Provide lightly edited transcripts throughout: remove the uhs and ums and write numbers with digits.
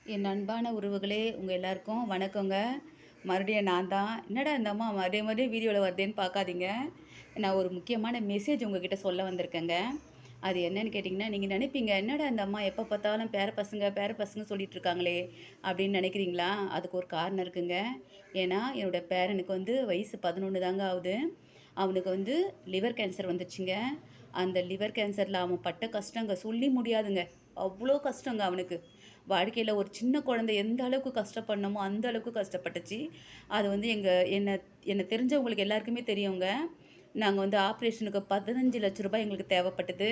என் அன்பான உறவுகளே, உங்க எல்லாருக்கும் வணக்கங்க. மறுபடியும் நான் தான். என்னடா இந்த அம்மா மறுபடியும் மறுபடியும் வீடியோல வருதேன்னு பார்க்காதீங்க. நான் ஒரு முக்கியமான மெசேஜ் உங்ககிட்ட சொல்ல வந்திருக்கேங்க. அது என்னன்னு கேட்டிங்கன்னா, நீங்க நினைப்பீங்க, "என்னடா இந்த அம்மா எப்ப பார்த்தாலும் பேர பசங்க, பேர பசங்க சொல்லிட்டு இருக்காங்களே!" அப்படின்னு நினைக்கிறீங்களா? அதுக்கு ஒரு காரணம் இருக்குங்க. ஏன்னா, என்னோட பேரனுக்கு வந்து வயசு 11 தாங்க ஆகுது. அவனுக்கு வந்து லிவர் கேன்சர் வந்துருச்சுங்க. அந்த லிவர் கேன்சர்ல அவன் பட்ட கஷ்டங்க சொல்லி முடியாதுங்க. அவ்ளோ கஷ்டங்க அவனுக்கு. வாழ்க்கையில ஒரு சின்ன குழந்தை எந்த அளவுக்கு கஷ்டப்படணுமோ, அந்த அளவுக்கு கஷ்டப்பட்டுச்சு. அது வந்து என்ன என்ன தெரிஞ்சவங்களுக்கு எல்லாருக்குமே தெரியுங்க. நாங்க வந்து ஆப்ரேஷனுக்கு ரூ. 15,00,000 எங்களுக்கு தேவைப்பட்டது.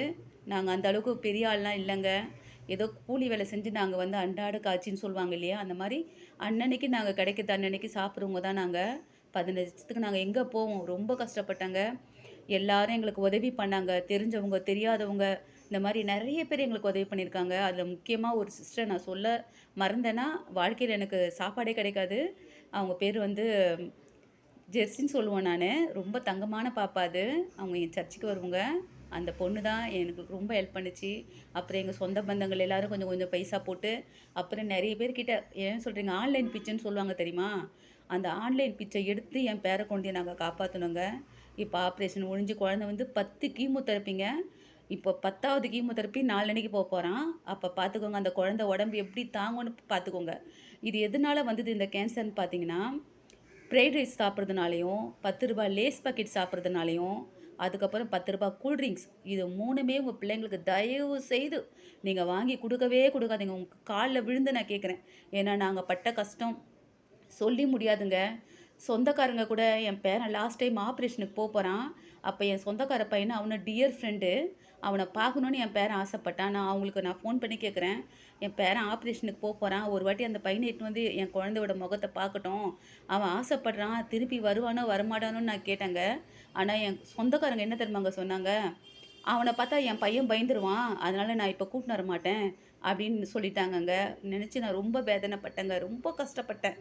நாங்க அந்த அளவுக்கு பெரிய ஆள்லாம் இல்லங்க. ஏதோ கூலி வேலை செஞ்சு நாங்க வந்து அன்றாட காட்சின்னு சொல்லுவாங்க இல்லையா? அந்த மாரி அன்னன்னைக்கு நாங்க கிடைக்கிறது அன்னன்னைக்கு சாப்பிடுறவங்க தான் நாங்க. 15,00,000க்கு நாங்க எங்க போவோம்? ரொம்ப கஷ்டப்பட்டேங்க. எல்லாரும் எங்களுக்கு உதவி பண்ணாங்க. தெரிஞ்சவங்க, தெரியாதவங்க இந்த மாரி நெறைய பேர் எங்களுக்கு உதவி பண்ணியிருக்காங்க. அதில முக்கியமா ஒரு சிஸ்டர் நான் சொல்ல மறந்தேன்னா, வாழ்க்கையில எனக்கு சாப்பாடே கிடைக்காது. அவங்க பேரு வந்து ஜெர்சின்னு சொல்லுவேன் நானு. ரொம்ப தங்கமான பாப்பா அது. அவங்க என் சர்ச்சுக்கு வருவங்க. அந்த பொண்ணு தான் எனக்கு ரொம்ப ஹெல்ப் பண்ணுச்சு. அப்புறம் எங்க சொந்த பந்தங்கள் எல்லாரும் கொஞ்சம் கொஞ்சம் பைசா போட்டு, அப்புறம் நெறைய பேர்கிட்ட ஏன் சொல்றீங்க, ஆன்லைன் பிச்சைன்னு சொல்லுவாங்க தெரியுமா? அந்த ஆன்லைன் பிச்சை எடுத்து என் பேர குழந்தைய நாங்க காப்பாத்துனோங்க. இப்ப ஆப்ரேஷன் முடிஞ்சு குழந்தை வந்து 10 கீமோ தெரப்பிங்க. இப்போ 10வது கீமோதெரபி நாளன்னைக்கு போறான். அப்ப பார்த்துக்கோங்க அந்த குழந்தை உடம்பு எப்படி தாங்கும்னு பார்த்துக்கோங்க. இது எதனால வந்தது இந்த கேன்சர்ன்னு பார்த்தீங்கன்னா, ஃப்ரைட் ரைஸ் சாப்பிட்றதுனாலயும், ரூ. 10 லேஸ் பாக்கெட் சாப்பிட்றதுனாலயும், அதுக்கப்புறம் ரூ. 10 கூல் ட்ரிங்க்ஸ் இது 3மே உங்க பிள்ளைங்களுக்கு தயவு செய்து நீங்க வாங்கி குடுக்கவே குடுக்காதீங்க. உங்க கால்ல விழுந்து நான் கேட்கிறேன். ஏன்னா நாங்க பட்ட கஷ்டம் சொல்லி முடியாதுங்க. சொந்தக்காரங்க கூட என் பேரன் லாஸ்ட் டைம் ஆப்ரேஷனுக்கு போறான். அப்ப என் சொந்தக்கார பையன் அவன டியர் ஃப்ரெண்டு. அவன பார்க்கணும்னு என் பேரன் ஆசைப்பட்டான். நான் அவங்களுக்கு ஃபோன் பண்ணி கேட்குறேன். என் பேரன் ஆப்ரேஷனுக்கு போறான். ஒரு வாட்டி அந்த பையன இட்டுன்னு வந்து என் குழந்தையோட முகத்த பார்க்கட்டும். அவன் ஆசைப்படுறான். திருப்பி வருவானோ, வரமாட்டானோன்னு நான் கேட்டேங்க. ஆனா என் சொந்தக்காரங்க என்ன தெரியுமாங்க சொன்னாங்க? அவன பார்த்தா என் பையன் பயந்துருவான். அதனால நான் இப்ப கூட்டின்னு வரமாட்டேன். அப்படின்னு சொல்லிட்டாங்கங்க. நினைச்சு நான் ரொம்ப வேதனைப்பட்டேங்க. ரொம்ப கஷ்டப்பட்டேன்.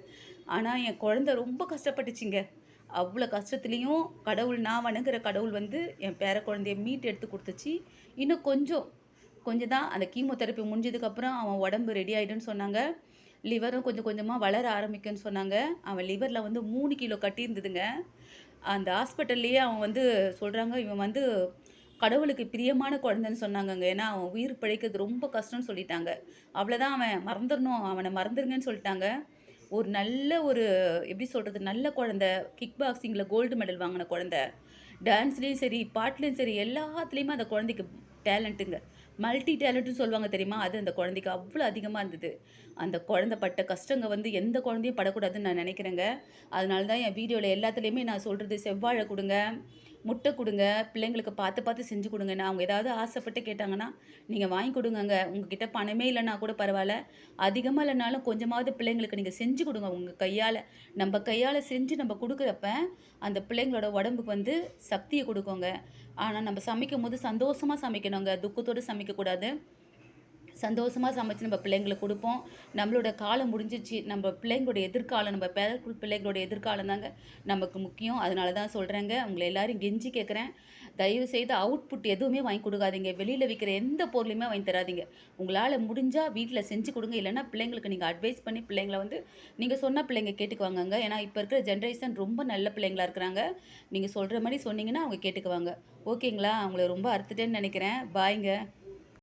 ஆனா என் குழந்தை ரொம்ப கஷ்டப்பட்டுச்சுங்க. அவ்ளோ கஷ்டத்துலயும் நான் வணங்குற கடவுள் வந்து என் பேர குழந்தைய மீட்டு எடுத்து குடுத்துச்சு. இன்னும் கொஞ்சம் கொஞ்சம் தான் அந்த கீமோதெரபி முடிஞ்சதுக்கப்புறம் அவன் உடம்பு ரெடி ஆயிடும்ன்னு சொன்னாங்க. லிவரும் கொஞ்சம் கொஞ்சமா வளர ஆரம்பிக்கும்ன்னு சொன்னாங்க. அவன் லிவர்ல வந்து 3 கிலோ கட்டி இருந்ததுங்க. அந்த ஹாஸ்பிட்டல்லயே அவன் வந்து சொல்றாங்க, இவன் வந்து கடவுளுக்கு பிரியமான குழந்தைன்னு சொன்னாங்கங்க. ஏன்னா, அவன் உயிர் பிழைக்கிறது ரொம்ப கஷ்டம்னு சொல்லிட்டாங்க. அவ்வளோதான் அவன் மறந்துரணும். அவன மறந்துருங்கன்னு சொல்லிட்டாங்க. ஒரு நல்ல ஒரு எப்படி சொல்றது? நல்ல குழந்தை. கிக் பாக்ஸிங்கில கோல்டு மெடல் வாங்குன குழந்தை. டான்ஸ்லயும் சரி, பாட்டுலயும் சரி எல்லாத்துலயுமே அந்த குழந்தைக்கு டேலண்ட்டுங்க. மல்டி டேலண்ட்ன்னு சொல்லுவாங்க தெரியுமா? அது அந்த குழந்தைக்கு அவ்ளோ அதிகமா இருந்தது. அந்த குழந்தை பட்ட கஷ்டங்க வந்து எந்த குழந்தையும் படக்கூடாதுன்னு நான் நெனைக்கிறேங்க. அதனால தான் என் வீடியோல எல்லாத்துலயுமே நான் சொல்றது செவ்வாழை குடுங்க, முட்டை குடுங்க, பிள்ளைங்களுக்கு பார்த்து பார்த்து செஞ்சு குடுங்கன்னு. அவங்க ஏதாவது ஆசைப்பட்டு கேட்டாங்கன்னா, நீங்க வாங்கி குடுங்கங்க. உங்ககிட்ட பணமே இல்லன்னா கூட பரவால்ல. அதிகமா இல்லனாலும் கொஞ்சமாவது பிள்ளைங்களுக்கு நீங்க செஞ்சு குடுங்க உங்க கையால. நம்ப கையால செஞ்சு நம்ப குடுக்குறப்ப, அந்த பிள்ளைங்களோட உடம்புக்கு வந்து சக்திய குடுக்குங்க. ஆனா நம்ப சமைக்கும்போது சந்தோஷமா சமைக்கணுங்க. துக்கத்தோட சமைக்கக்கூடாது. சந்தோஷமா சமைச்சு நம்ம பிள்ளைங்களுக்கு குடுப்போம். நம்மளோட காலம் முடிஞ்சிருச்சு. நம்ம பிள்ளைங்களோட எதிர்காலம், நம்ம பேர பிள்ளைங்களோட எதிர்காலம் தாங்க நமக்கு முக்கியம். அதனால தான் சொல்றேங்க. உங்கள எல்லாரையும் கெஞ்சி கேட்கிறேன். தயவு செய்து அவுட்புட் எதுவுமே வாங்கி குடுக்காதீங்க. வெளியில விக்கிற எந்த பொருளையுமே வாங்கி தராதீங்க. உங்களால முடிஞ்சா வீட்ல செஞ்சு குடுங்க. இல்லன்னா பிள்ளைங்களுக்கு நீங்க அட்வைஸ் பண்ணி பிள்ளைங்கள வந்து நீங்க சொன்னா பிள்ளைங்க கேட்டுக்குவாங்கங்க. ஏன்னா, இப்ப இருக்கிற ஜெனரேஷன் ரொம்ப நல்ல பிள்ளைங்களா இருக்கிறாங்க. நீங்க சொல்ற மாரி சொன்னீங்கன்னா, அவங்க கேட்டுக்குவாங்க. ஓகேங்களா? உங்கள ரொம்ப அறுத்துட்டேன்னு நெனைக்கிறேன். பாய்ங்க.